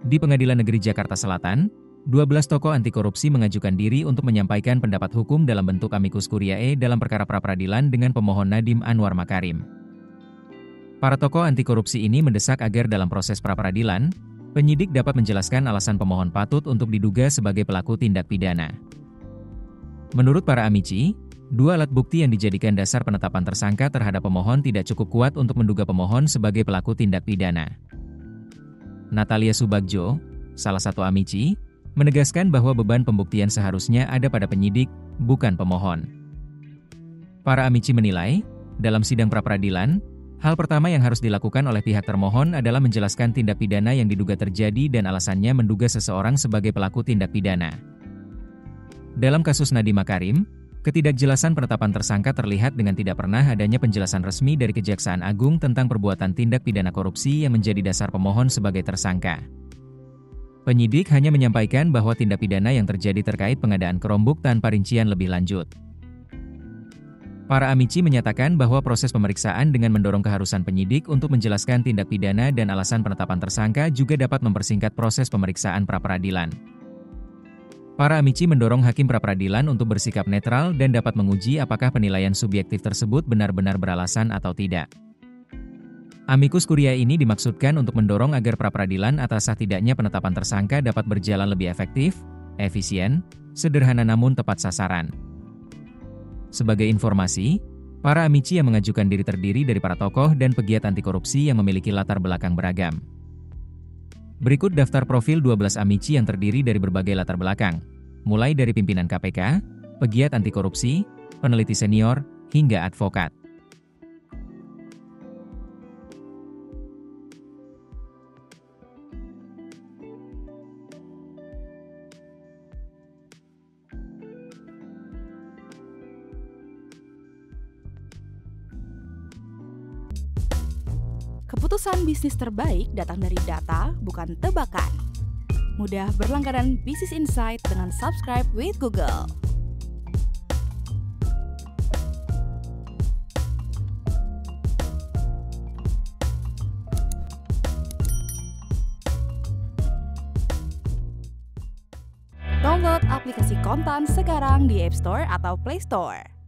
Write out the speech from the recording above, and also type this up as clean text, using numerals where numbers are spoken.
Di Pengadilan Negeri Jakarta Selatan, 12 tokoh anti korupsi mengajukan diri untuk menyampaikan pendapat hukum dalam bentuk amicus curiae dalam perkara pra-peradilan dengan pemohon Nadiem Anwar Makarim. Para tokoh anti korupsi ini mendesak agar dalam proses pra-peradilan, penyidik dapat menjelaskan alasan pemohon patut untuk diduga sebagai pelaku tindak pidana. Menurut para amici, dua alat bukti yang dijadikan dasar penetapan tersangka terhadap pemohon tidak cukup kuat untuk menduga pemohon sebagai pelaku tindak pidana. Natalia Subagjo, salah satu amici, menegaskan bahwa beban pembuktian seharusnya ada pada penyidik, bukan pemohon. Para amici menilai, dalam sidang pra-peradilan, hal pertama yang harus dilakukan oleh pihak termohon adalah menjelaskan tindak pidana yang diduga terjadi dan alasannya menduga seseorang sebagai pelaku tindak pidana. Dalam kasus Nadiem Makarim, ketidakjelasan penetapan tersangka terlihat dengan tidak pernah adanya penjelasan resmi dari Kejaksaan Agung tentang perbuatan tindak pidana korupsi yang menjadi dasar pemohon sebagai tersangka. Penyidik hanya menyampaikan bahwa tindak pidana yang terjadi terkait pengadaan kerombuk tanpa rincian lebih lanjut. Para amici menyatakan bahwa proses pemeriksaan dengan mendorong keharusan penyidik untuk menjelaskan tindak pidana dan alasan penetapan tersangka juga dapat mempersingkat proses pemeriksaan pra-peradilan. Para amici mendorong hakim pra-peradilan untuk bersikap netral dan dapat menguji apakah penilaian subjektif tersebut benar-benar beralasan atau tidak. Amicus curiae ini dimaksudkan untuk mendorong agar pra-peradilan atas sah tidaknya penetapan tersangka dapat berjalan lebih efektif, efisien, sederhana namun tepat sasaran. Sebagai informasi, para amici yang mengajukan diri terdiri dari para tokoh dan pegiat anti korupsi yang memiliki latar belakang beragam. Berikut daftar profil 12 amici yang terdiri dari berbagai latar belakang, mulai dari pimpinan KPK, pegiat anti korupsi, peneliti senior, hingga advokat. Keputusan bisnis terbaik datang dari data, bukan tebakan. Mudah berlangganan Business Insight dengan subscribe with Google. Download aplikasi Kontan sekarang di App Store atau Play Store.